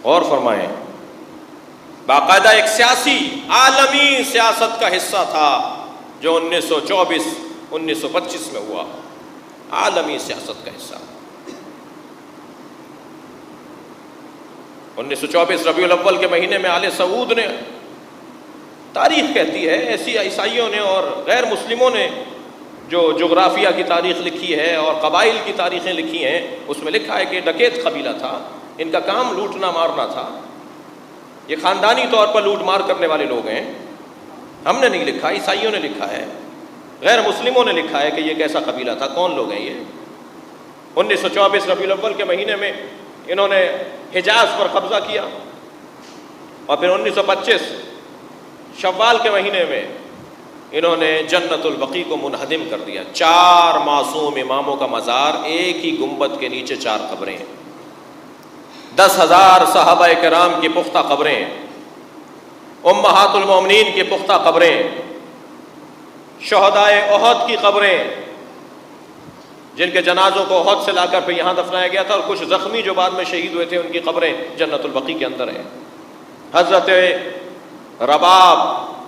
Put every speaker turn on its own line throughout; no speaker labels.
اور فرمائیں، باقاعدہ ایک سیاسی عالمی سیاست کا حصہ تھا جو 1925 میں ہوا، عالمی سیاست کا حصہ۔ 1924 ربیع الاول کے مہینے میں آل سعود نے، تاریخ کہتی ہے، ایسی عیسائیوں نے اور غیر مسلموں نے جو جغرافیہ کی تاریخ لکھی ہے اور قبائل کی تاریخیں لکھی ہیں، اس میں لکھا ہے کہ ڈکیت قبیلہ تھا، ان کا کام لوٹنا مارنا تھا، یہ خاندانی طور پر لوٹ مار کرنے والے لوگ ہیں۔ ہم نے نہیں لکھا، عیسائیوں نے لکھا ہے، غیر مسلموں نے لکھا ہے کہ یہ کیسا قبیلہ تھا، کون لوگ ہیں یہ۔ 1924 ربیع الاول کے مہینے میں انہوں نے حجاز پر قبضہ کیا، اور پھر 1925 شوال کے مہینے میں انہوں نے جنت البقیع کو منہدم کر دیا۔ 4 معصوم اماموں کا مزار، ایک ہی گنبد کے نیچے 4 قبریں، 10,000 صحابہ کرام کی پختہ قبریں، امہات المومنین کی پختہ قبریں، شہدائے احد کی قبریں جن کے جنازوں کو احد سے لا کر پھر یہاں دفنایا گیا تھا، اور کچھ زخمی جو بعد میں شہید ہوئے تھے ان کی قبریں جنت البقیع کے اندر ہیں۔ حضرت رباب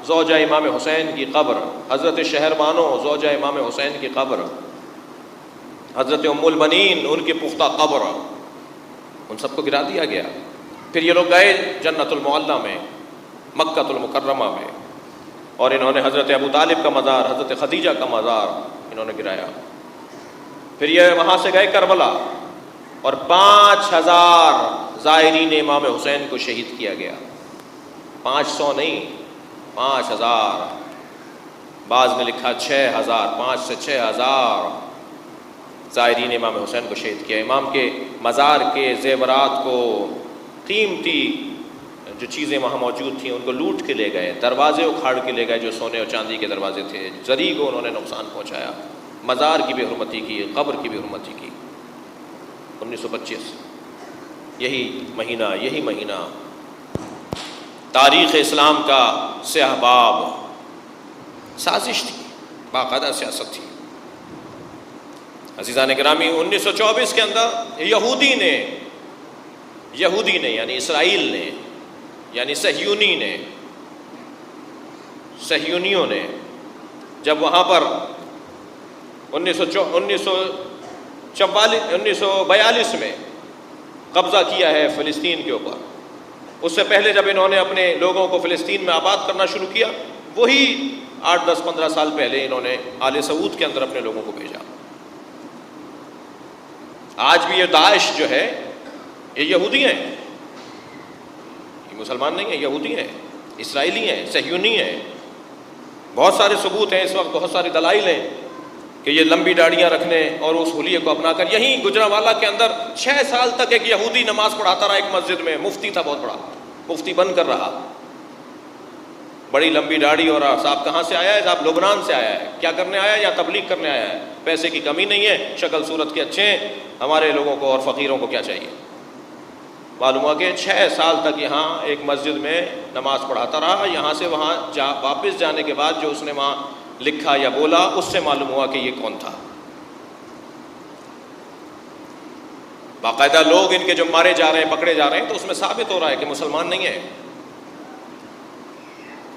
زوجہ امام حسین کی قبر، حضرت شہربانو زوجہ امام حسین کی قبر، حضرت ام البنین ان کی پختہ قبر، ان سب کو گرا دیا گیا۔ پھر یہ لوگ گئے جنت المعلیٰ میں، مکہ المکرمہ میں، اور انہوں نے حضرت ابو طالب کا مزار، حضرت خدیجہ کا مزار انہوں نے گرایا۔ پھر یہ وہاں سے گئے کربلا، اور 5,000 زائرین امام حسین کو شہید کیا گیا۔ 500 نہیں، 5,000، بعض میں لکھا 6,000، 5 سے 6,000 زائرین امام حسین کو شہید کیا۔ امام کے مزار کے زیورات کو، قیمتی جو چیزیں وہاں موجود تھیں ان کو لوٹ کے لے گئے، دروازے اکھاڑ کے لے گئے جو سونے اور چاندی کے دروازے تھے، زری کو انہوں نے نقصان پہنچایا، مزار کی بے حرمتی کی، قبر کی بے حرمتی کی۔ 1925 یہی مہینہ تاریخ اسلام کا سیاہ باب، سازش تھی، باقاعدہ سیاست تھی۔ عزیزان گرامی، 1924 کے اندر یہودی نے یعنی اسرائیل نے، یعنی صہیونیوں نے جب وہاں پر 1942 میں قبضہ کیا ہے فلسطین کے اوپر، اس سے پہلے جب انہوں نے اپنے لوگوں کو فلسطین میں آباد کرنا شروع کیا، وہی 8، 10، 15 سال پہلے انہوں نے آل سعود کے اندر اپنے لوگوں کو بھیجا۔ آج بھی یہ داعش جو ہے یہ یہودی ہیں، یہ مسلمان نہیں ہیں، یہودی ہیں، اسرائیلی ہیں، صہیونی ہیں۔ بہت سارے ثبوت ہیں اس وقت، بہت سارے دلائل ہیں کہ یہ لمبی داڑیاں رکھنے اور اس حلیے کو اپنا کر، یہیں گجرانوالہ کے اندر 6 سال تک ایک یہودی نماز پڑھاتا رہا ایک مسجد میں، مفتی تھا بہت بڑا، مفتی بن کر رہا، بڑی لمبی داڑھی، اور صاحب کہاں سے آیا ہے؟ صاحب لبنان سے آیا ہے، کیا کرنے آیا ہے؟ یا تبلیغ کرنے آیا ہے، پیسے کی کمی نہیں ہے، شکل صورت کے اچھے ہیں، ہمارے لوگوں کو اور فقیروں کو کیا چاہیے۔ معلوم ہوا کہ 6 سال تک یہاں ایک مسجد میں نماز پڑھاتا رہا، یہاں سے وہاں واپس جانے کے بعد جو اس نے وہاں لکھا یا بولا، اس سے معلوم ہوا کہ یہ کون تھا۔ باقاعدہ لوگ ان کے جو مارے جا رہے ہیں، پکڑے جا رہے ہیں، تو اس میں ثابت ہو رہا ہے کہ مسلمان نہیں ہے۔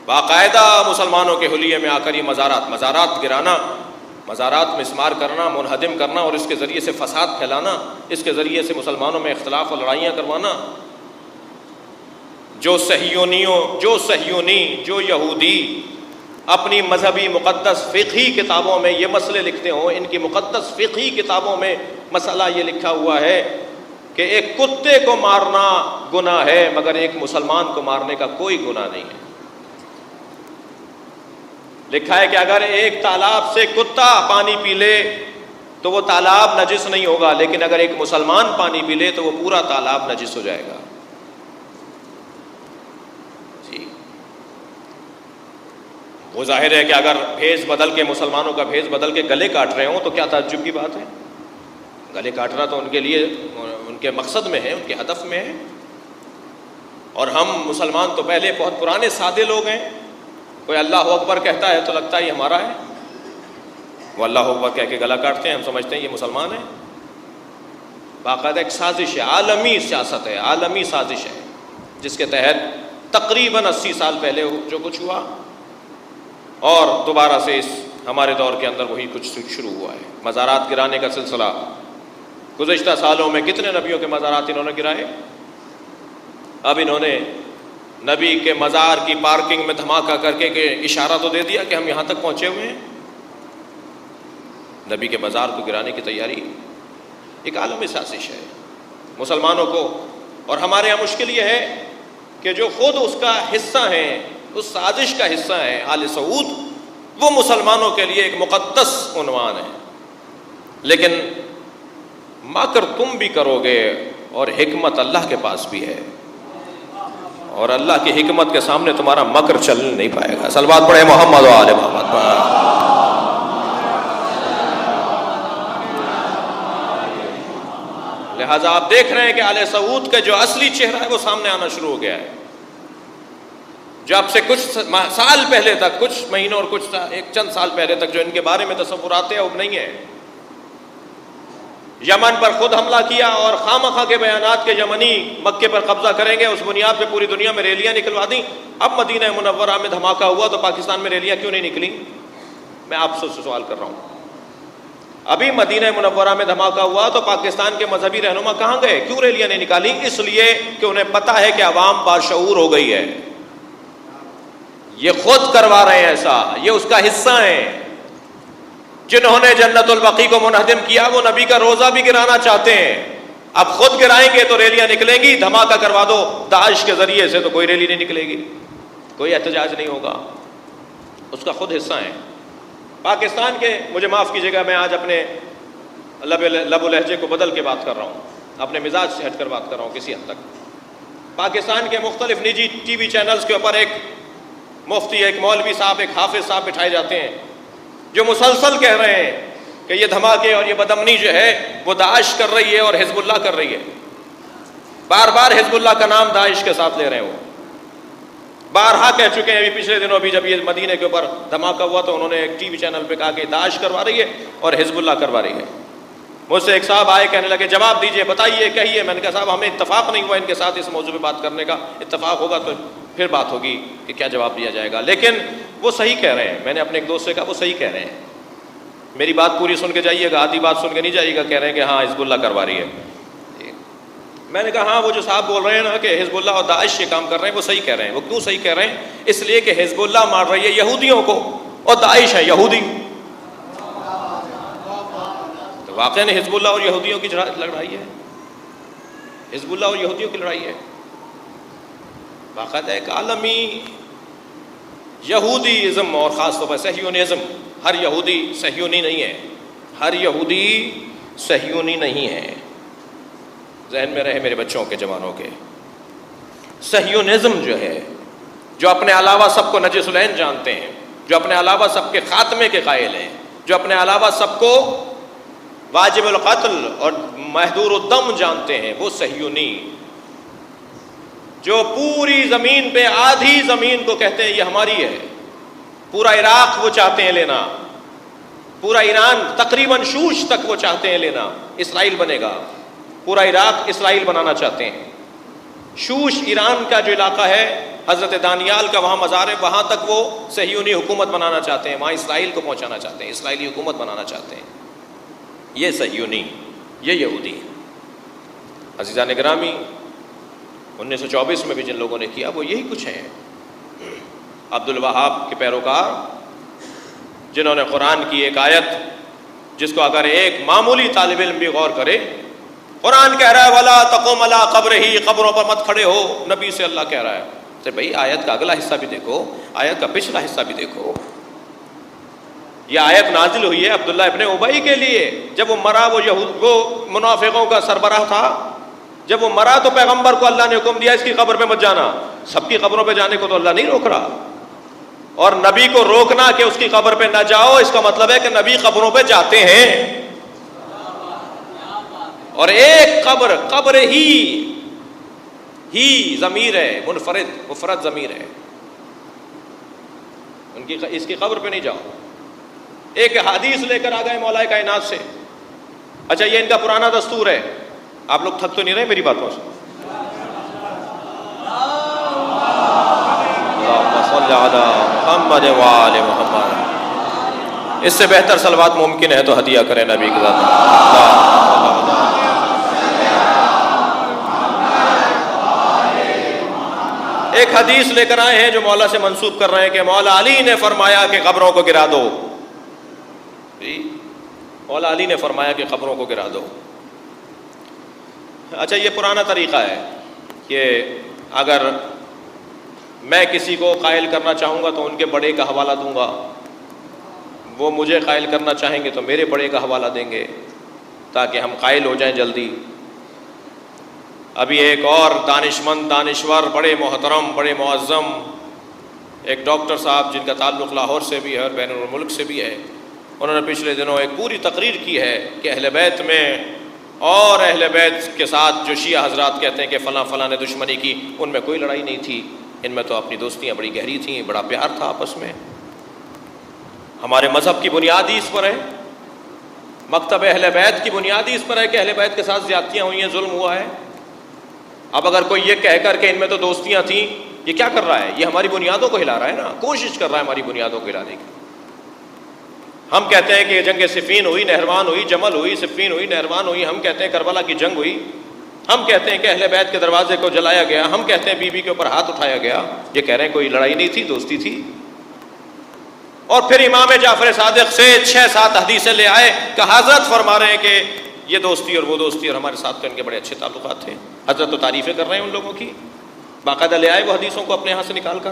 باقاعدہ مسلمانوں کے حلیے میں آ کر یہ مزارات گرانا، مزارات مسمار کرنا، منہدم کرنا، اور اس کے ذریعے سے فساد پھیلانا، اس کے ذریعے سے مسلمانوں میں اختلاف اور لڑائیاں کروانا۔ جو یہودی اپنی مذہبی مقدس فقہی کتابوں میں یہ مسئلے لکھتے ہوں، ان کی مقدس فقہی کتابوں میں مسئلہ یہ لکھا ہوا ہے کہ ایک کتے کو مارنا گناہ ہے، مگر ایک مسلمان کو مارنے کا کوئی گناہ نہیں ہے۔ لکھا ہے کہ اگر ایک تالاب سے کتا پانی پی لے تو وہ تالاب نجس نہیں ہوگا، لیکن اگر ایک مسلمان پانی پی لے تو وہ پورا تالاب نجس ہو جائے گا۔ جی، وہ ظاہر ہے کہ اگر بھیس بدل کے، مسلمانوں کا بھیس بدل کے گلے کاٹ رہے ہوں تو کیا تعجب کی بات ہے؟ گلے کاٹنا تو ان کے لیے، ان کے مقصد میں ہے، ان کے ہدف میں ہے۔ اور ہم مسلمان تو پہلے بہت پرانے سادے لوگ ہیں، کوئی اللہ اکبر کہتا ہے تو لگتا ہے یہ ہمارا ہے، وہ اللہ اکبر کہہ کے گلا کاٹتے ہیں، ہم سمجھتے ہیں یہ مسلمان ہے۔ باقاعدہ ایک سازش ہے، عالمی سیاست ہے، عالمی سازش ہے۔ جس کے تحت تقریباً 80 سال پہلے جو کچھ ہوا اور دوبارہ سے اس ہمارے دور کے اندر وہی کچھ شروع ہوا ہے. مزارات گرانے کا سلسلہ گزشتہ سالوں میں کتنے نبیوں کے مزارات انہوں نے گرائے. اب انہوں نے نبی کے مزار کی پارکنگ میں دھماکہ کر کے کہ اشارہ تو دے دیا کہ ہم یہاں تک پہنچے ہوئے ہیں. نبی کے مزار کو گرانے کی تیاری ایک عالمی سازش ہے مسلمانوں کو. اور ہمارے یہاں مشکل یہ ہے کہ جو خود اس کا حصہ ہیں، اس سازش کا حصہ ہیں آل سعود، وہ مسلمانوں کے لیے ایک مقدس عنوان ہے. لیکن مکر تم بھی کرو گے اور حکمت اللہ کے پاس بھی ہے، اور اللہ کی حکمت کے سامنے تمہارا مکر چل نہیں پائے گا. صلوات پڑھے محمد و آل محمد پر. لہٰذا آپ دیکھ رہے ہیں کہ آل سعود کا جو اصلی چہرہ ہے وہ سامنے آنا شروع ہو گیا ہے. جو اب سے کچھ سال پہلے تک، کچھ مہینوں اور کچھ چند سال پہلے تک جو ان کے بارے میں تصورات ہیں اب نہیں ہیں. یمن پر خود حملہ کیا اور خامخواہ کے بیانات کے یمنی مکے پر قبضہ کریں گے، اس بنیاد پہ پوری دنیا میں ریلیاں نکلوا دیں. اب مدینہ منورہ میں دھماکہ ہوا تو پاکستان میں ریلیاں کیوں نہیں نکلی؟ میں آپ سے سوال کر رہا ہوں. ابھی مدینہ منورہ میں دھماکہ ہوا تو پاکستان کے مذہبی رہنما کہاں گئے؟ کیوں ریلیاں نہیں نکالی؟ اس لیے کہ انہیں پتہ ہے کہ عوام باشعور ہو گئی ہے. یہ خود کروا رہے ہیں ایسا، یہ اس کا حصہ ہیں. جنہوں نے جنت البقیع کو منہدم کیا وہ نبی کا روزہ بھی گرانا چاہتے ہیں. اب خود گرائیں گے تو ریلیاں نکلیں گی. دھماکہ کروا دو داعش کے ذریعے سے تو کوئی ریلی نہیں نکلے گی، کوئی احتجاج نہیں ہوگا. اس کا خود حصہ ہیں. پاکستان کے، مجھے معاف کیجیے گا، میں آج اپنے لب و لہجے کو بدل کے بات کر رہا ہوں، اپنے مزاج سے ہٹ کر بات کر رہا ہوں کسی حد تک. پاکستان کے مختلف نجی ٹی وی چینلز کے اوپر ایک مفتی، ایک مولوی صاحب، ایک حافظ صاحب بٹھائے جاتے ہیں جو مسلسل کہہ رہے ہیں کہ یہ دھماکے اور یہ بدامنی جو ہے وہ داعش کر رہی ہے اور حزب اللہ کر رہی ہے. بار بار حزب اللہ کا نام داعش کے ساتھ لے رہے ہیں. وہ بارہا کہہ چکے ہیں. ابھی پچھلے دنوں بھی جب یہ مدینے کے اوپر دھماکہ ہوا تو انہوں نے ایک ٹی وی چینل پہ کہا کہ داعش کروا رہی ہے اور حزب اللہ کروا رہی ہے. مجھ سے ایک صاحب آئے، کہنے لگے جواب دیجئے، بتائیے، کہیے. میں نے کہا صاحب ہمیں اتفاق نہیں ہوا ان کے ساتھ اس موضوع پہ بات کرنے کا. اتفاق ہوگا تو پھر بات ہوگی کہ کیا جواب دیا جائے گا. لیکن وہ صحیح کہہ رہے ہیں. میں نے اپنے ایک دوست سے کہا وہ صحیح کہہ رہے ہیں. میری بات پوری سن کے جائیے گا، آدھی بات سن کے نہیں جائیے گا. کہہ رہے ہیں کہ ہاں حزب اللہ کروا رہی ہے. میں نے کہا ہاں وہ جو صاحب بول رہے ہیں نا کہ حزب اللہ اور داعش یہ کام کر رہے ہیں وہ صحیح کہہ رہے ہیں. وہ کیوں صحیح کہہ رہے ہیں؟ اس لیے کہ حزب اللہ مار رہی ہے یہودیوں کو اور داعش ہے یہودی. تو واقعی حزب اللہ اور یہودیوں کی لڑائی ہے. حزب اللہ اور یہودیوں کی لڑائی ہے. باقاعدہ ایک عالمی یہودیزم اور خاص طور پر صہیونزم. ہر یہودی صہیونی نہیں ہے، ہر یہودی صہیونی نہیں ہے. ذہن میں رہے میرے بچوں کے، جوانوں کے. صہیونزم جو ہے، جو اپنے علاوہ سب کو نجس العین جانتے ہیں، جو اپنے علاوہ سب کے خاتمے کے قائل ہیں، جو اپنے علاوہ سب کو واجب القتل اور محدور الدم جانتے ہیں، وہ صہیونی. جو پوری زمین پہ آدھی زمین کو کہتے ہیں یہ ہماری ہے. پورا عراق وہ چاہتے ہیں لینا، پورا ایران تقریباً شوش تک وہ چاہتے ہیں لینا. اسرائیل بنے گا. پورا عراق اسرائیل بنانا چاہتے ہیں. شوش ایران کا جو علاقہ ہے، حضرت دانیال کا وہاں مزار ہے، وہاں تک وہ صہیونی حکومت بنانا چاہتے ہیں. وہاں اسرائیل کو پہنچانا چاہتے ہیں، اسرائیلی حکومت بنانا چاہتے ہیں. یہ صہیونی، یہ یہودی. عزیزان گرامی، 1924 میں بھی جن لوگوں نے کیا وہ یہی کچھ ہیں. عبد الوہاب کے پیروکار، جنہوں نے قرآن کی ایک آیت جس کو اگر ایک معمولی طالب علم بھی غور کرے، قرآن کہہ رہا ہے وَلَا تَقُمْ عَلَىٰ قَبْرِهِ، قبروں پر مت کھڑے ہو. نبی سے اللہ کہہ رہا ہے. تو بھائی آیت کا اگلا حصہ بھی دیکھو، آیت کا پچھلا حصہ بھی دیکھو. یہ آیت نازل ہوئی ہے عبداللہ ابن ابی کے لیے. جب وہ مرا، وہ منافقوں کا سربراہ تھا، جب وہ مرا تو پیغمبر کو اللہ نے حکم دیا اس کی قبر پہ مت جانا. سب کی قبروں پہ جانے کو تو اللہ نہیں روک رہا، اور نبی کو روکنا کہ اس کی قبر پہ نہ جاؤ، اس کا مطلب ہے کہ نبی قبروں پہ جاتے ہیں. اور ایک قبر ہی ضمیر ہے، مفرد ضمیر ہے. اس کی قبر پہ نہیں جاؤ. ایک حدیث لے کر آ گئے مولا کائنات سے. اچھا یہ ان کا پرانا دستور ہے. آپ لوگ تھک تو نہیں رہے میری باتوں سے؟ صل علی محمد وآل محمد. اس سے بہتر صلوات ممکن ہے تو ہدیہ کریں نبی کے ذات. ایک حدیث لے کر آئے ہیں جو مولا سے منسوب کر رہے ہیں کہ مولا علی نے فرمایا کہ قبروں کو گرا دو. مولا علی نے فرمایا کہ قبروں کو گرا دو. اچھا یہ پرانا طریقہ ہے کہ اگر میں کسی کو قائل کرنا چاہوں گا تو ان کے بڑے کا حوالہ دوں گا، وہ مجھے قائل کرنا چاہیں گے تو میرے بڑے کا حوالہ دیں گے تاکہ ہم قائل ہو جائیں جلدی. ابھی ایک اور دانشمند، دانشور، بڑے محترم، بڑے معظم ایک ڈاکٹر صاحب جن کا تعلق لاہور سے بھی ہے اور بین الملک سے بھی ہے، انہوں نے پچھلے دنوں ایک پوری تقریر کی ہے کہ اہل بیت میں اور اہل بیت کے ساتھ جو شیعہ حضرات کہتے ہیں کہ فلاں فلاں نے دشمنی کی، ان میں کوئی لڑائی نہیں تھی، ان میں تو اپنی دوستیاں بڑی گہری تھیں، بڑا پیار تھا آپس میں. ہمارے مذہب کی بنیادی اس پر ہے، مکتب اہل بیت کی بنیادی اس پر ہے کہ اہل بیت کے ساتھ زیادتیاں ہوئی ہیں، ظلم ہوا ہے. اب اگر کوئی یہ کہہ کر کہ ان میں تو دوستیاں تھیں، یہ کیا کر رہا ہے؟ یہ ہماری بنیادوں کو ہلا رہا ہے نا، کوشش کر رہا ہے ہماری بنیادوں کو ہلانے کی. ہم کہتے ہیں کہ جنگ صفین ہوئی، نہروان ہوئی، جمل ہوئی، صفین ہوئی، نہروان ہوئی. ہم کہتے ہیں کربلا کی جنگ ہوئی. ہم کہتے ہیں کہ اہل بیت کے دروازے کو جلایا گیا. ہم کہتے ہیں بی بی کے اوپر ہاتھ اٹھایا گیا. یہ کہہ رہے ہیں کوئی لڑائی نہیں تھی، دوستی تھی. اور پھر امام جعفر صادق سے 6-7 حدیثیں لے آئے کہ حضرت فرما رہے ہیں کہ یہ دوستی اور وہ دوستی، اور ہمارے ساتھ تو ان کے بڑے اچھے تعلقات تھے. حضرت تو تعریفیں کر رہے ہیں ان لوگوں کی، باقاعدہ لے آئے وہ حدیثوں کو اپنے ہاں سے نکال کر،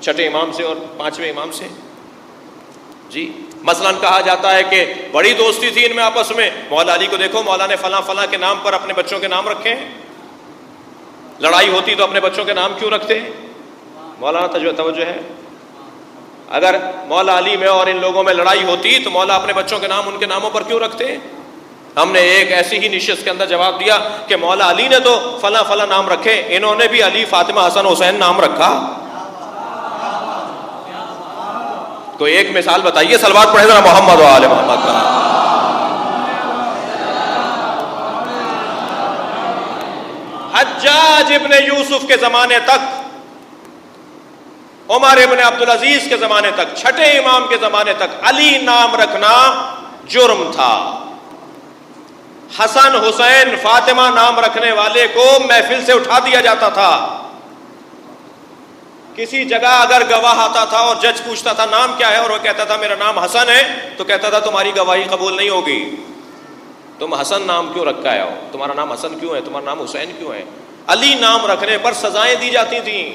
چھٹے امام سے اور 5ویں امام سے. جی مثلا کہا جاتا ہے کہ بڑی دوستی تھی ان میں آپس میں. مولا علی کو دیکھو، مولا نے فلاں فلاں کے نام پر اپنے بچوں کے نام رکھے ہیں. لڑائی ہوتی تو اپنے بچوں کے نام کیوں رکھتے؟ مولانا توجہ ہے. اگر مولا علی میں اور ان لوگوں میں لڑائی ہوتی تو مولا اپنے بچوں کے نام ان کے ناموں پر کیوں رکھتے؟ ہم نے ایک ایسی ہی نشست کے اندر جواب دیا کہ مولا علی نے تو فلاں فلاں نام رکھے، انہوں نے بھی علی، فاطمہ، حسن، حسین نام رکھا. کوئی ایک مثال بتائیے، صلوات پڑھے ذرا محمد و آل محمد کا. حجاج ابن یوسف کے زمانے تک، عمر ابن عبدالعزیز کے زمانے تک، چھٹے امام کے زمانے تک علی نام رکھنا جرم تھا. حسن، حسین، فاطمہ نام رکھنے والے کو محفل سے اٹھا دیا جاتا تھا. کسی جگہ اگر گواہ آتا تھا اور جج پوچھتا تھا نام کیا ہے اور وہ کہتا تھا میرا نام حسن ہے، تو کہتا تھا تمہاری گواہی قبول نہیں ہوگی. تم حسن نام کیوں رکھا ہے؟ تمہارا نام حسن کیوں ہے؟ تمہارا نام حسین کیوں ہے؟ علی نام رکھنے پر سزائیں دی جاتی تھیں.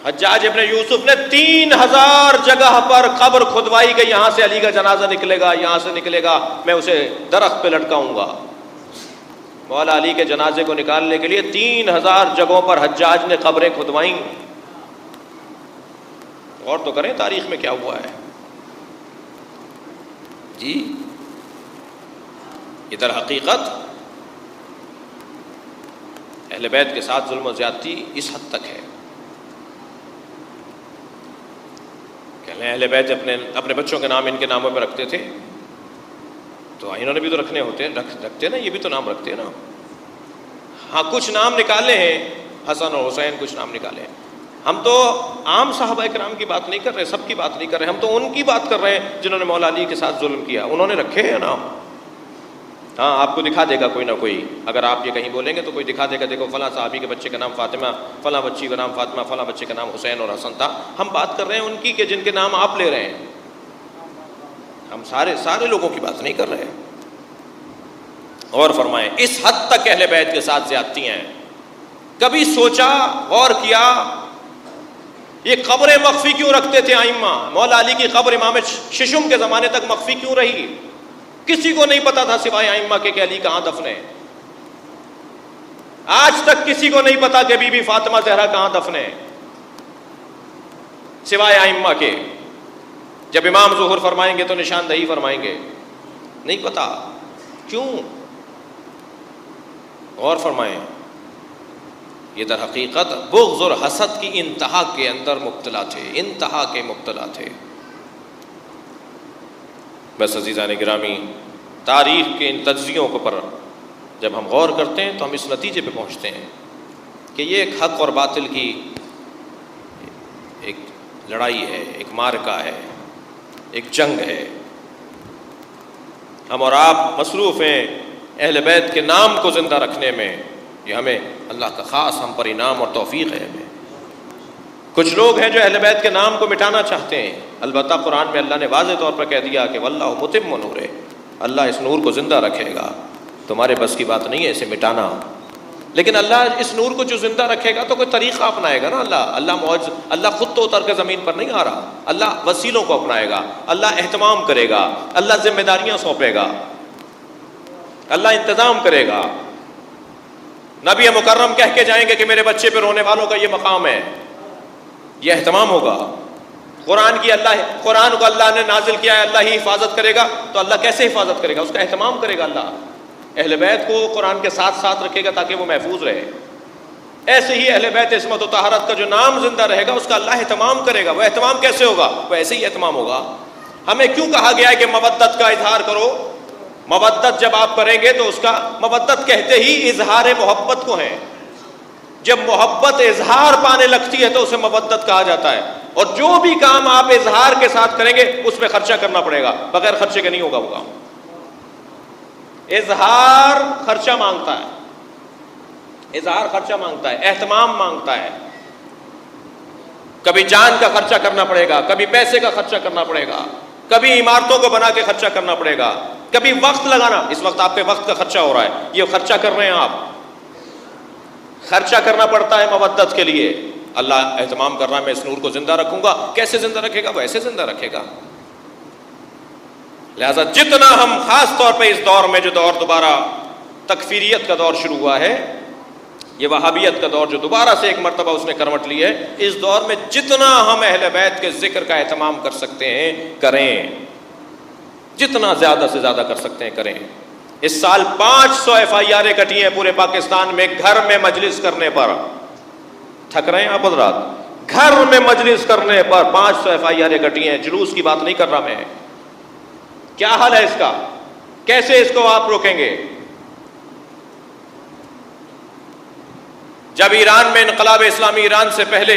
حجاج ابن یوسف نے 3000 جگہ پر قبر کھدوائی کہ یہاں سے علی کا جنازہ نکلے گا، یہاں سے نکلے گا، میں اسے درخت پہ لٹکاؤں گا. مولا علی کے جنازے کو نکالنے کے لیے 3000 جگہوں پر حجاج نے قبریں کھدوائیں. اور تو کریں تاریخ میں کیا ہوا ہے. جی ادھر حقیقت اہل بیت کے ساتھ ظلم و زیادتی اس حد تک ہے. اہل بیت اپنے بچوں کے نام ان کے ناموں پہ رکھتے تھے، تو انہوں نے بھی تو رکھنے ہوتے ہیں، رکھتے نا، یہ بھی تو نام رکھتے ہیں نا. ہاں کچھ نام نکالے ہیں، حسن اور حسین کچھ نام نکالے ہیں. ہم تو عام صحابہ کرام کی بات نہیں کر رہے، سب کی بات نہیں کر رہے، ہم تو ان کی بات کر رہے ہیں جنہوں نے مولا علی کے ساتھ ظلم کیا، انہوں نے رکھے ہیں نام. ہاں آپ کو دکھا دے گا کوئی نہ کوئی، اگر آپ یہ کہیں بولیں گے تو کوئی دکھا دے گا، دیکھو فلاں صحابی کے بچے کا نام فاطمہ، فلاں بچی کا نام فاطمہ، فلاں بچے کا نام حسین اور حسن تھا. ہم بات کر رہے ہیں ان کی کہ جن کے نام آپ لے رہے ہیں. ہم سارے لوگوں کی بات نہیں کر رہے. اور فرمائیں اس حد تک اہل بیت کے ساتھ زیادتی ہیں. کبھی سوچا، غور کیا، یہ قبریں مخفی کیوں رکھتے تھے ائمہ؟ مولا علی کی قبر امام ششم کے زمانے تک مخفی کیوں رہی؟ کسی کو نہیں پتا تھا سوائے ائمہ کے کہ علی کہاں دفن ہے. آج تک کسی کو نہیں پتا کہ بی بی فاطمہ زہرا کہاں دفن ہے سوائے ائمہ کے. جب امام ظہور فرمائیں گے تو نشاندہی فرمائیں گے، نہیں پتا. کیوں؟ غور فرمائیں. یہ در حقیقت بغض اور حسد کی انتہا کے اندر مبتلا تھے، انتہا کے مبتلا تھے. بس عزیزان گرامی، تاریخ کے ان تجزیوں پر جب ہم غور کرتے ہیں تو ہم اس نتیجے پہ پہنچتے ہیں کہ یہ ایک حق اور باطل کی لڑائی ہے، ایک معرکہ ہے، ایک جنگ ہے. ہم اور آپ مصروف ہیں اہل بیت کے نام کو زندہ رکھنے میں. یہ ہمیں اللہ کا خاص ہم پر انعام اور توفیق ہے. ہمیں کچھ لوگ ہیں جو اہل بیت کے نام کو مٹانا چاہتے ہیں. البتہ قرآن میں اللہ نے واضح طور پر کہہ دیا کہ واللہ متم نورہ، اللہ اس نور کو زندہ رکھے گا. تمہارے بس کی بات نہیں ہے اسے مٹانا. لیکن اللہ اس نور کو جو زندہ رکھے گا تو کوئی طریقہ اپنائے گا نا. اللہ خود تو اتر کے زمین پر نہیں آ رہا. اللہ وسیلوں کو اپنائے گا، اللہ اہتمام کرے گا، اللہ ذمہ داریاں سونپے گا، اللہ انتظام کرے گا. نبی مکرم کہہ کے جائیں گے کہ میرے بچے پہ رونے والوں کا یہ مقام ہے، یہ اہتمام ہوگا. قرآن کو اللہ نے نازل کیا ہے، اللہ ہی حفاظت کرے گا. تو اللہ کیسے حفاظت کرے گا؟ اس کا اہتمام کرے گا. اللہ اہل بیت کو قرآن کے ساتھ ساتھ رکھے گا تاکہ وہ محفوظ رہے. ایسے ہی اہل بیت عصمت و طہارت کا جو نام زندہ رہے گا اس کا اللہ اہتمام کرے گا. وہ اہتمام کیسے ہوگا؟ وہ ایسے ہی اہتمام ہوگا. ہمیں کیوں کہا گیا ہے کہ مودت کا اظہار کرو؟ مودت جب آپ کریں گے تو اس کا مودت کہتے ہی اظہار محبت کو ہے. جب محبت اظہار پانے لگتی ہے تو اسے مودت کہا جاتا ہے. اور جو بھی کام آپ اظہار کے ساتھ کریں گے اس پہ خرچہ کرنا پڑے گا، بغیر خرچے کے نہیں ہوگا وہ کام. اظہار خرچہ مانگتا ہے، اظہار خرچہ مانگتا ہے، اہتمام مانگتا ہے. کبھی جان کا خرچہ کرنا پڑے گا، کبھی پیسے کا خرچہ کرنا پڑے گا، کبھی عمارتوں کو بنا کے خرچہ کرنا پڑے گا، کبھی وقت لگانا. اس وقت آپ کے وقت کا خرچہ ہو رہا ہے، یہ خرچہ کر رہے ہیں آپ. خرچہ کرنا پڑتا ہے مودت کے لیے. اللہ اہتمام کر رہا ہے میں اس نور کو زندہ رکھوں گا. کیسے زندہ رکھے گا؟ وہ ایسے زندہ رکھے گا. لہذا جتنا ہم خاص طور پہ اس دور میں جو دور دوبارہ تکفیریت کا دور شروع ہوا ہے، یہ وہابیت کا دور جو دوبارہ سے ایک مرتبہ اس نے کروٹ لی ہے، اس دور میں جتنا ہم اہل بیت کے ذکر کا اہتمام کر سکتے ہیں کریں. جتنا زیادہ سے زیادہ کر سکتے ہیں کریں. اس سال 500 FIR کٹی ہیں پورے پاکستان میں گھر میں مجلس کرنے پر. تھک رہے ہیں آپ حضرات؟ گھر میں مجلس کرنے پر 500 FIR کٹی ہیں. جلوس کی بات نہیں کر رہا میں. کیا حال ہے اس کا؟ کیسے اس کو آپ روکیں گے؟ جب ایران میں انقلاب اسلامی ایران سے پہلے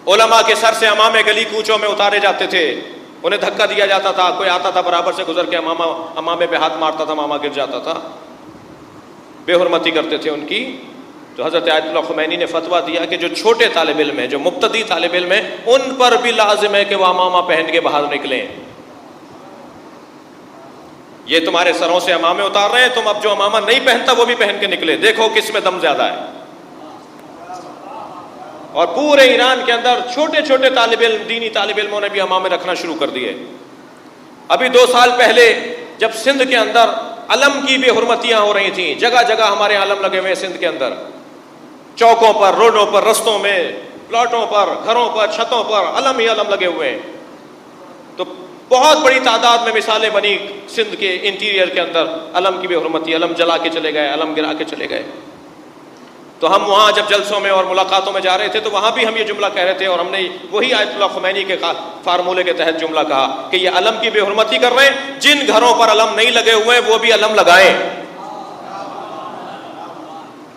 علماء کے سر سے امامے گلی کوچوں میں اتارے جاتے تھے، انہیں دھکا دیا جاتا تھا. کوئی آتا تھا برابر سے گزر کے امامے پہ ہاتھ مارتا تھا، ماما گر جاتا تھا. بے حرمتی کرتے تھے ان کی. تو حضرت آیت اللہ خمینی نے فتویٰ دیا کہ جو چھوٹے طالب علم ہیں، جو مبتدی طالب علم ہیں، ان پر بھی لازم ہے کہ وہ امامہ پہن کے باہر نکلیں. یہ تمہارے سروں سے امامے اتار رہے ہیں، تم اب جو امامہ نہیں پہنتا وہ بھی پہن کے نکلے. دیکھو کس میں دم زیادہ ہے. اور پورے ایران کے اندر چھوٹے چھوٹے طالب علم، دینی طالب علموں نے بھی امامے رکھنا شروع کر دیے. ابھی 2 سال پہلے جب سندھ کے اندر علم کی بے حرمتیاں ہو رہی تھیں، جگہ جگہ ہمارے علم لگے ہوئے سندھ کے اندر، چوکوں پر، روڈوں پر، رستوں میں، پلاٹوں پر، گھروں پر، چھتوں پر علم ہی علم لگے ہوئے ہیں. تو بہت بڑی تعداد میں مثالیں بنی سندھ کے انٹیریئر کے اندر. علم کی بے حرمتی، علم جلا کے چلے گئے، علم گرا کے چلے گئے. تو ہم وہاں جب جلسوں میں اور ملاقاتوں میں جا رہے تھے تو وہاں بھی ہم یہ جملہ کہہ رہے تھے، اور ہم نے وہی آیت اللہ خمینی کے فارمولے کے تحت جملہ کہا کہ یہ علم کی بے حرمتی کر رہے ہیں. جن گھروں پر علم نہیں لگے ہوئے وہ بھی علم لگائیں.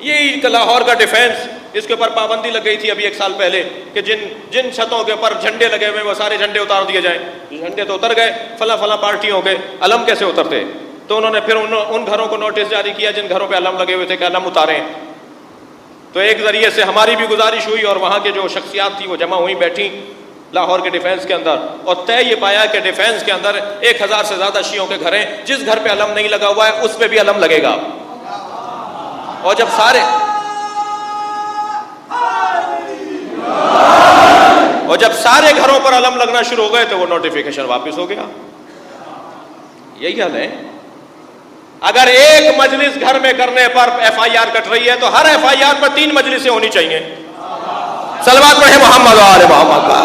یہی لاہور کا ڈیفینس، اس کے اوپر پابندی لگ گئی تھی ابھی 1 سال پہلے کہ جن چھتوں کے اوپر جھنڈے لگے ہوئے وہ سارے جھنڈے اتار دیے جائیں. جھنڈے تو اتر گئے، فلاں پارٹیوں کے، علم کیسے اترتے؟ تو انہوں نے پھر ان گھروں کو نوٹس جاری کیا جن گھروں پہ علم لگے ہوئے تھے کہ علم اتاریں. تو ایک ذریعے سے ہماری بھی گزارش ہوئی اور وہاں کے جو شخصیات تھی وہ جمع ہوئی بیٹھی لاہور کے ڈیفینس کے اندر، اور طے یہ پایا کہ ڈیفینس کے اندر 1000 سے زیادہ شیعوں کے گھر ہیں، جس گھر پہ علم نہیں لگا ہوا ہے اس پہ بھی علم لگے گا. اور جب سارے گھروں پر علم لگنا شروع ہو گئے تو وہ نوٹیفیکیشن واپس ہو گیا. یہی حال ہے. اگر ایک مجلس گھر میں کرنے پر FIR کٹ رہی ہے تو ہر FIR پر 3 مجلسیں ہونی چاہیے. صلوات پڑھیں محمد و آل محمد کا.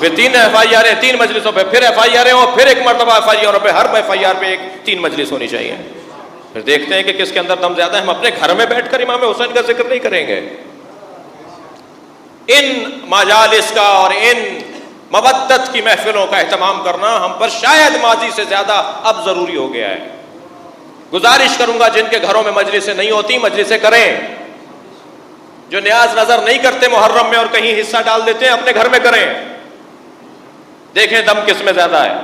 پھر 3 FIR 3 مجلسوں پہ، پھر FIR ہوں، پھر ایک مرتبہ FIR پہ، ہر FIR پہ 3 مجلس ہونی چاہیے. پھر دیکھتے ہیں کہ کس کے اندر دم زیادہ ہے. ہم اپنے گھر میں بیٹھ کر امام حسین کا ذکر نہیں کریں گے. ان مجالس کا اور ان مودت کی محفلوں کا اہتمام کرنا ہم پر شاید ماضی سے زیادہ اب ضروری ہو گیا ہے. گزارش کروں گا جن کے گھروں میں مجلسیں نہیں ہوتی مجلسیں کریں، جو نیاز نظر نہیں کرتے محرم میں اور کہیں حصہ ڈال دیتے ہیں اپنے گھر میں کریں، دیکھیں دم کس میں زیادہ ہے۔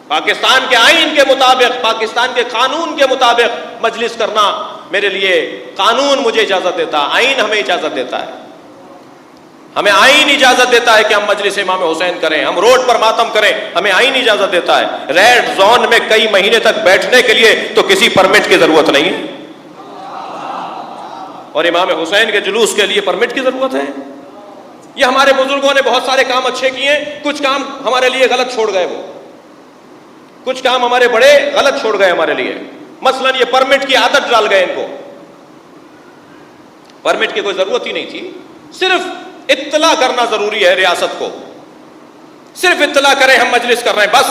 پاکستان کے آئین کے مطابق، پاکستان کے قانون کے مطابق مجلس کرنا میرے لیے قانون مجھے اجازت دیتا ہے، آئین ہمیں اجازت دیتا ہے، ہمیں آئین اجازت دیتا ہے کہ ہم مجلس امام حسین کریں، ہم روڈ پر ماتم کریں، ہمیں آئین اجازت دیتا ہے۔ ریڈ زون میں کئی مہینے تک بیٹھنے کے لیے تو کسی پرمٹ کی ضرورت نہیں ہے، اور امام حسین کے جلوس کے لیے پرمٹ کی ضرورت ہے۔ یہ ہمارے بزرگوں نے بہت سارے کام اچھے کیے، کچھ کام ہمارے لیے غلط چھوڑ گئے، وہ کچھ کام ہمارے بڑے غلط چھوڑ گئے ہمارے لیے۔ مثلا یہ پرمٹ کی عادت ڈال گئے، ان کو پرمٹ کی کوئی ضرورت ہی نہیں تھی، صرف اطلاع کرنا ضروری ہے ریاست کو، صرف اطلاع کریں ہم مجلس کر رہے ہیں بس۔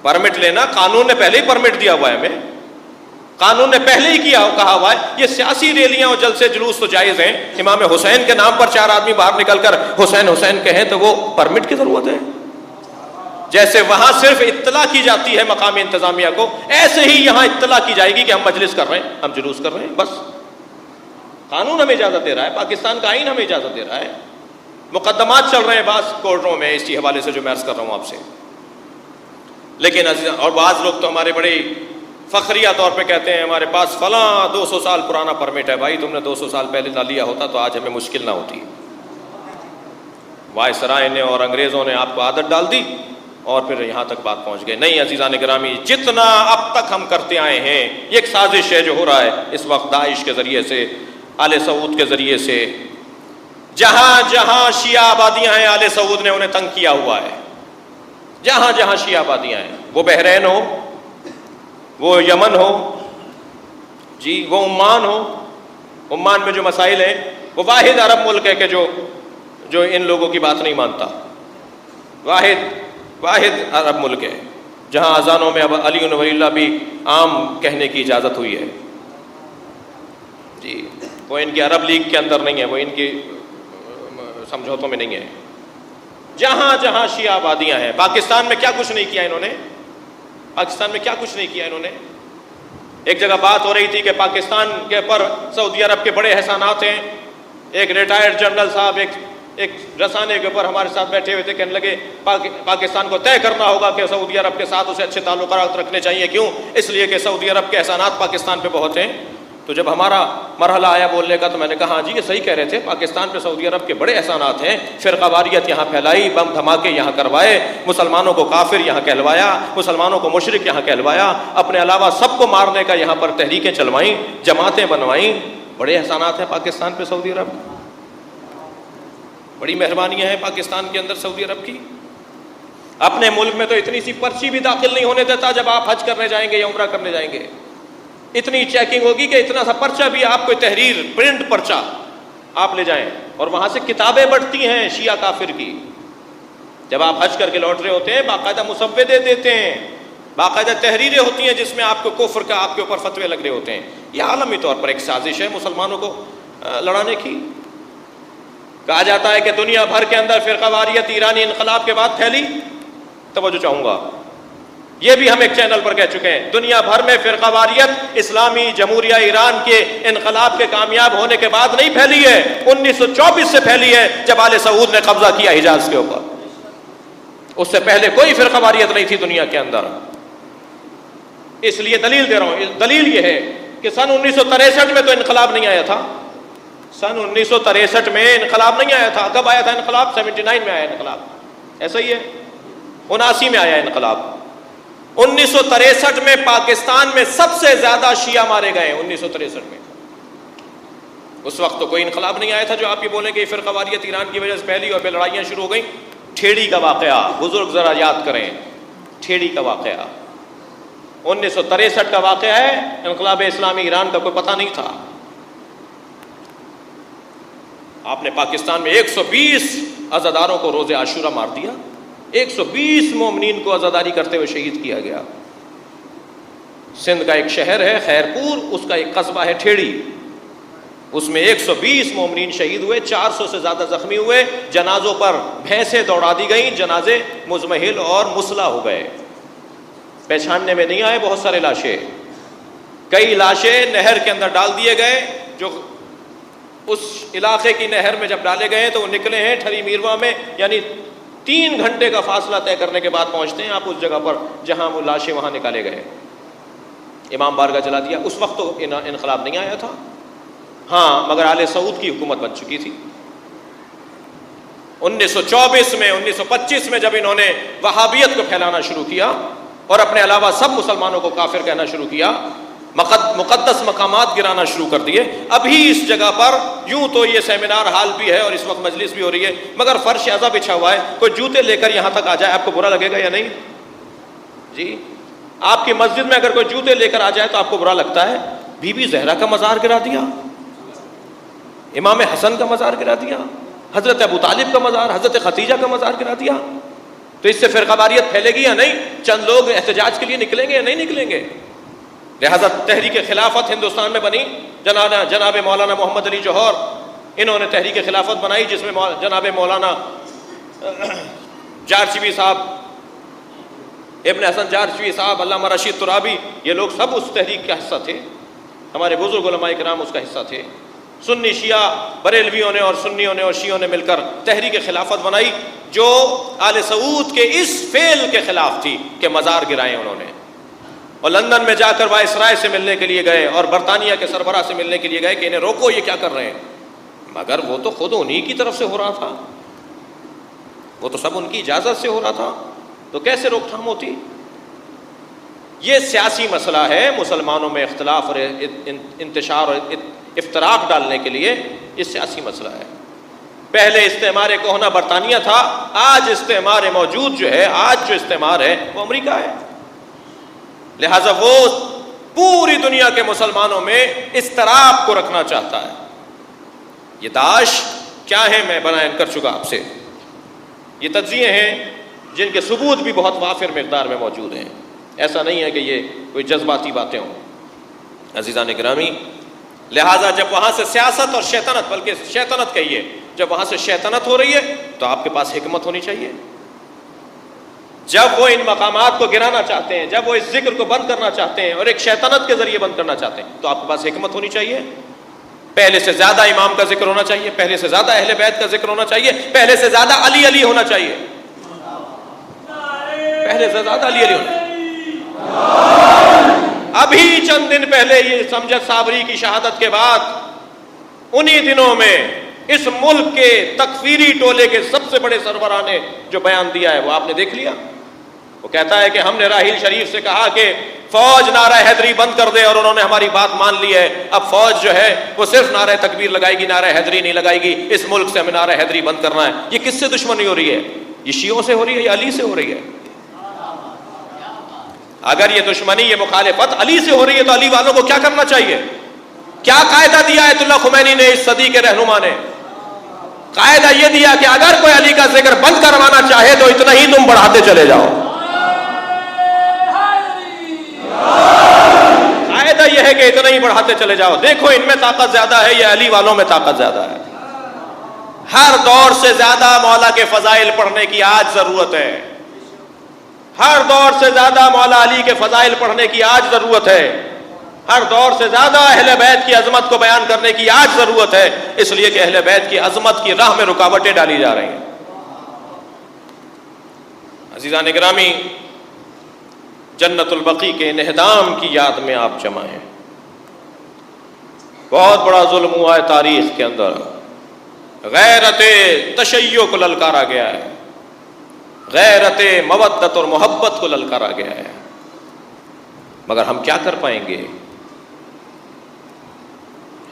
پرمٹ لینا قانون نے پہلے ہی پرمٹ دیا ہوا ہے ہمیں، قانون نے پہلے ہی کہا ہوا ہے۔ یہ سیاسی ریلیاں اور جلسے جلوس تو جائز ہیں، امام حسین کے نام پر 4 آدمی باہر نکل کر حسین حسین کہیں تو وہ پرمٹ کی ضرورت ہے۔ جیسے وہاں صرف اطلاع کی جاتی ہے مقامی انتظامیہ کو، ایسے ہی یہاں اطلاع کی جائے گی کہ ہم مجلس کر رہے ہیں، ہم جلوس کر رہے ہیں بس۔ قانون ہمیں اجازت دے رہا ہے، پاکستان کا آئین ہمیں اجازت دے رہا ہے۔ مقدمات چل رہے ہیں بعض کورٹوں میں اسی حوالے سے جو میں عرض کر رہا ہوں آپ سے، لیکن اور بعض لوگ تو ہمارے بڑے فخریہ طور پہ کہتے ہیں ہمارے پاس فلاں 200 سال پرانا پرمٹ ہے۔ بھائی تم نے 200 سال پہلے نہ لیا ہوتا تو آج ہمیں مشکل نہ ہوتی۔ وائسرائے نے اور انگریزوں نے آپ کو عادت ڈال دی اور پھر یہاں تک بات پہنچ گئی۔ نہیں عزیزان گرامی، جتنا اب تک ہم کرتے آئے ہیں، یہ ایک سازش ہے جو ہو رہا ہے اس وقت داعش کے ذریعے سے، آل سعود کے ذریعے سے۔ جہاں جہاں شیعہ آبادیاں ہیں آل سعود نے انہیں تنگ کیا ہوا ہے، جہاں جہاں شیعہ آبادیاں ہیں، وہ بحرین ہو، وہ یمن ہو، جی وہ عمان ہو۔ عمان میں جو مسائل ہیں، وہ واحد عرب ملک ہے کہ جو ان لوگوں کی بات نہیں مانتا، واحد عرب ملک ہے جہاں اذانوں میں اب علی و ولی اللہ بھی عام کہنے کی اجازت ہوئی ہے۔ جی وہ ان کی عرب لیگ کے اندر نہیں ہے، وہ ان کی سمجھوتوں میں نہیں ہے۔ جہاں جہاں شیعہ آبادیاں ہیں، پاکستان میں کیا کچھ نہیں کیا انہوں نے، پاکستان میں کیا کچھ نہیں کیا انہوں نے۔ ایک جگہ بات ہو رہی تھی کہ پاکستان کے اوپر سعودی عرب کے بڑے احسانات ہیں۔ ایک ریٹائرڈ جنرل صاحب ایک رسانے کے اوپر ہمارے ساتھ بیٹھے ہوئے تھے، کہنے لگے پاکستان کو طے کرنا ہوگا کہ سعودی عرب کے ساتھ اسے اچھے تعلقات رکھنے چاہیے۔ کیوں؟ اس لیے کہ سعودی عرب کے احسانات پاکستان پہ بہت ہیں۔ تو جب ہمارا مرحلہ آیا بولنے کا تو میں نے کہا ہاں جی یہ صحیح کہہ رہے تھے، پاکستان پہ سعودی عرب کے بڑے احسانات ہیں، فرقہ واریت یہاں پھیلائی، بم دھماکے یہاں کروائے، مسلمانوں کو کافر یہاں کہلوایا، مسلمانوں کو مشرک یہاں کہلوایا، اپنے علاوہ سب کو مارنے کا یہاں پر تحریکیں چلوائیں، جماعتیں بنوائیں۔ بڑے احسانات ہیں پاکستان پہ سعودی عرب، بڑی مہربانیاں ہیں پاکستان کے اندر سعودی عرب کی۔ اپنے ملک میں تو اتنی سی پرچی بھی داخل نہیں ہونے دیتا جب آپ حج کرنے جائیں گے یا عمرہ کرنے جائیں گے، اتنی چیکنگ ہوگی کہ اتنا سا پرچہ بھی آپ کوئی تحریر پرنٹ پرچہ آپ لے جائیں، اور وہاں سے کتابیں بڑھتی ہیں شیعہ کافر کی۔ جب آپ حج کر کے لوٹ رہے ہوتے ہیں باقاعدہ مسودے دیتے ہیں، باقاعدہ تحریریں ہوتی ہیں جس میں آپ کو کفر کا آپ کے اوپر فتوے لگ رہے ہوتے ہیں۔ یہ عالمی طور پر ایک سازش ہے مسلمانوں کو لڑانے کی۔ کہا جاتا ہے کہ دنیا بھر کے اندر فرقہ واریت ایرانی انقلاب کے بعد پھیلی۔ توجہ چاہوں گا، یہ بھی ہم ایک چینل پر کہہ چکے ہیں، دنیا بھر میں فرقہ واریت اسلامی جمہوریہ ایران کے انقلاب کے کامیاب ہونے کے بعد نہیں پھیلی ہے، 1924 سے پھیلی ہے جب آل سعود نے قبضہ کیا حجاز کے اوپر۔ اس سے پہلے کوئی فرقہ واریت نہیں تھی دنیا کے اندر۔ اس لیے دلیل دے رہا ہوں، دلیل یہ ہے کہ سن 1963 میں تو انقلاب نہیں آیا تھا، سن 1963 میں انقلاب نہیں آیا تھا۔ کب آیا تھا انقلاب؟ 79 میں آیا انقلاب، ایسا ہی ہے، 79 میں آیا انقلاب۔ 1963 میں پاکستان میں سب سے زیادہ شیعہ مارے گئے 1963 میں۔ اس وقت تو کوئی انقلاب نہیں آیا تھا جو آپ یہ بولیں کہ یہ فرقہ واریت ایران کی وجہ سے پھیلی اور پھر لڑائیاں شروع ہو گئیں۔ ٹھیڑی کا واقعہ بزرگ ذرا یاد کریں، ٹھیڑی کا واقعہ 1963 کا واقعہ ہے، انقلاب اسلامی ایران کا کوئی پتہ نہیں تھا۔ آپ نے پاکستان میں 120 عزاداروں کو روز عاشورہ مار دیا، 120 مومنین کو عزاداری کرتے ہوئے شہید کیا گیا۔ سندھ کا ایک شہر ہے خیرپور، اس کا ایک قصبہ ہے ٹھیڑی، اس میں 120 مومنین شہید ہوئے، 400 سے زیادہ زخمی ہوئے، جنازوں پر بھینسیں دوڑا دی گئیں، جنازے مزمحل اور مسلح ہو گئے۔ پہچاننے میں نہیں آئے بہت سارے لاشیں. کئی لاشیں نہر کے اندر ڈال دیے گئے. جو اس علاقے کی نہر میں جب ڈالے گئے تو وہ نکلے ہیں ٹھری میرواں میں، یعنی 3 گھنٹے کا فاصلہ طے کرنے کے بعد پہنچتے ہیں آپ اس جگہ پر جہاں وہ لاشیں وہاں نکالے گئے. امام بارگاہ جلا دیا. اس وقت تو انقلاب نہیں آیا تھا، ہاں، مگر آل سعود کی حکومت بن چکی تھی. 1924 میں 1925 میں جب انہوں نے وہابیت کو پھیلانا شروع کیا اور اپنے علاوہ سب مسلمانوں کو کافر کہنا شروع کیا، مقدس مقامات گرانا شروع کر دیے. ابھی اس جگہ پر یوں تو یہ سیمینار ہال بھی ہے اور اس وقت مجلس بھی ہو رہی ہے، مگر فرش اعضا بچھا ہوا ہے. کوئی جوتے لے کر یہاں تک آ جائے آپ کو برا لگے گا یا نہیں؟ جی، آپ کی مسجد میں اگر کوئی جوتے لے کر آ جائے تو آپ کو برا لگتا ہے؟ بی بی زہرا کا مزار گرا دیا، امام حسن کا مزار گرا دیا، حضرت ابو طالب کا مزار، حضرت ختیجہ کا مزار گرا دیا. تو اس سے فرقہ واریت پھیلے گی یا نہیں؟ چند لوگ احتجاج کے لیے نکلیں گے یا نہیں نکلیں گے؟ لہذا تحریک خلافت ہندوستان میں بنی. جناب مولانا محمد علی جوہر انہوں نے تحریک خلافت بنائی، جس میں جناب مولانا جارچوی صاحب، ابن حسن جارچوی صاحب، علامہ رشید ترابی، یہ لوگ سب اس تحریک کا حصہ تھے. ہمارے بزرگ علماء کرام اس کا حصہ تھے. سنی شیعہ بریلویوں نے اور سنیوں نے اور شیعوں نے مل کر تحریک خلافت بنائی، جو آل سعود کے اس فعل کے خلاف تھی کہ مزار گرائے انہوں نے. اور لندن میں جا کر وائسرائے سے ملنے کے لیے گئے اور برطانیہ کے سربراہ سے ملنے کے لیے گئے کہ انہیں روکو، یہ کیا کر رہے ہیں. مگر وہ تو خود انہی کی طرف سے ہو رہا تھا، وہ تو سب ان کی اجازت سے ہو رہا تھا، تو کیسے روک تھام ہوتی؟ یہ سیاسی مسئلہ ہے. مسلمانوں میں اختلاف اور انتشار اور افتراق ڈالنے کے لیے یہ سیاسی مسئلہ ہے. پہلے استعمار کہنا برطانیہ تھا، آج استعمار موجود جو ہے، آج جو استعمار ہے وہ امریکہ ہے. لہذا وہ پوری دنیا کے مسلمانوں میں اضطراب کو رکھنا چاہتا ہے. یہ داعش کیا ہے میں بیان کر چکا آپ سے. یہ تجزیے ہیں جن کے ثبوت بھی بہت وافر مقدار میں موجود ہیں. ایسا نہیں ہے کہ یہ کوئی جذباتی باتیں ہوں. عزیزان گرامی، لہٰذا جب وہاں سے سیاست اور شیطنت، بلکہ شیطنت کہیے، جب وہاں سے شیطنت ہو رہی ہے تو آپ کے پاس حکمت ہونی چاہیے. جب وہ ان مقامات کو گرانا چاہتے ہیں، جب وہ اس ذکر کو بند کرنا چاہتے ہیں اور ایک شیطنت کے ذریعے بند کرنا چاہتے ہیں، تو آپ کے پاس حکمت ہونی چاہیے. پہلے سے زیادہ امام کا ذکر ہونا چاہیے، پہلے سے زیادہ اہل بیت کا ذکر ہونا چاہیے، پہلے سے زیادہ علی علی ہونا چاہیے، پہلے سے زیادہ علی علی ہونا چاہیے. ابھی چند دن پہلے یہ سمجھت صابری کی شہادت کے بعد، انہی دنوں میں اس ملک کے تکفیری ٹولے کے سب سے بڑے سربراہ نے جو بیان دیا ہے وہ آپ نے دیکھ لیا. وہ کہتا ہے کہ ہم نے راحیل شریف سے کہا کہ فوج نعرہ حیدری بند کر دے اور انہوں نے ہماری بات مان لی ہے. اب فوج جو ہے وہ صرف نعرہ تکبیر لگائے گی، نعرہ حیدری نہیں لگائے گی. اس ملک سے ہمیں نعرہ حیدری بند کرنا ہے. یہ کس سے دشمنی ہو رہی ہے؟ یہ شیعوں سے ہو رہی ہے یا علی سے ہو رہی ہے؟ اگر یہ دشمنی، یہ مخالفت علی سے ہو رہی ہے تو علی والوں کو کیا کرنا چاہیے؟ کیا قاعدہ دیا آیت اللہ خمینی نے، اس صدی کے رہنما نے؟ قاعدہ یہ دیا کہ اگر کوئی علی کا ذکر بند کروانا چاہے تو اتنا ہی تم بڑھاتے چلے جاؤ. قاعدہ یہ ہے کہ اتنا ہی بڑھاتے چلے جاؤ. دیکھو ان میں طاقت زیادہ ہے یا علی والوں میں طاقت زیادہ ہے؟ ہر دور سے زیادہ مولا کے فضائل پڑھنے کی آج ضرورت ہے. ہر دور سے زیادہ مولا علی کے فضائل پڑھنے کی آج ضرورت ہے. ہر دور سے زیادہ اہل بیت کی عظمت کو بیان کرنے کی آج ضرورت ہے، اس لیے کہ اہل بیت کی عظمت کی راہ میں رکاوٹیں ڈالی جا رہی ہیں. عزیزان گرامی، جنت البقیع کے انہدام کی یاد میں آپ جمع ہیں. بہت بڑا ظلم ہوا ہے تاریخ کے اندر. غیرت تشیع کو للکارا گیا ہے، غیرت مودت اور محبت کو للکارا گیا ہے. مگر ہم کیا کر پائیں گے؟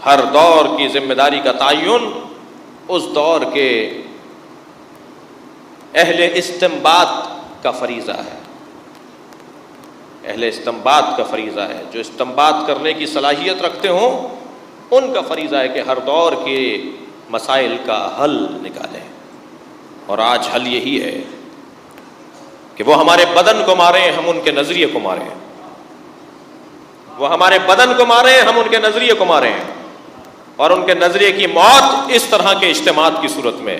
ہر دور کی ذمہ داری کا تعین اس دور کے اہل استنباط کا فریضہ ہے. اہل استنباط کا فریضہ ہے، جو استنباط کرنے کی صلاحیت رکھتے ہوں ان کا فریضہ ہے کہ ہر دور کے مسائل کا حل نکالیں. اور آج حل یہی ہے کہ وہ ہمارے بدن کو ماریں، ہم ان کے نظریے کو ماریں. وہ ہمارے بدن کو ماریں، ہم ان کے نظریے کو ماریں. اور ان کے نظریے کی موت اس طرح کے اجتماعات کی صورت میں.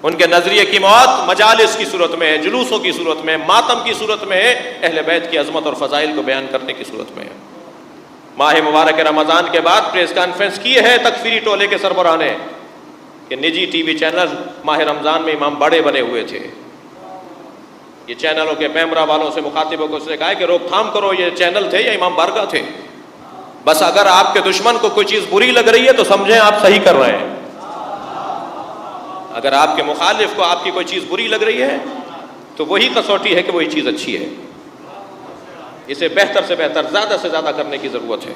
ان کے نظریے کی موت مجالس کی صورت میں ہے، جلوسوں کی صورت میں، ماتم کی صورت میں ہے، اہل بیت کی عظمت اور فضائل کو بیان کرنے کی صورت میں ہے۔ ماہ مبارک رمضان کے بعد پریس کانفرنس کی ہے تکفیری ٹولے کے سربراہ نے کہ نجی ٹی وی چینل ماہ رمضان میں امام باڑے بنے ہوئے تھے۔ یہ چینلوں کے پیمرا والوں سے مخاطبوں کو اس نے کہا کہ روک تھام کرو، یہ چینل تھے یا امام بارگاہ تھے؟ بس اگر آپ کے دشمن کو کوئی چیز بری لگ رہی ہے تو سمجھیں آپ صحیح کر رہے ہیں، اگر آپ کے مخالف کو آپ کی کوئی چیز بری لگ رہی ہے تو وہی کسوٹی ہے کہ وہی چیز اچھی ہے۔ اسے بہتر سے بہتر، زیادہ سے زیادہ کرنے کی ضرورت ہے۔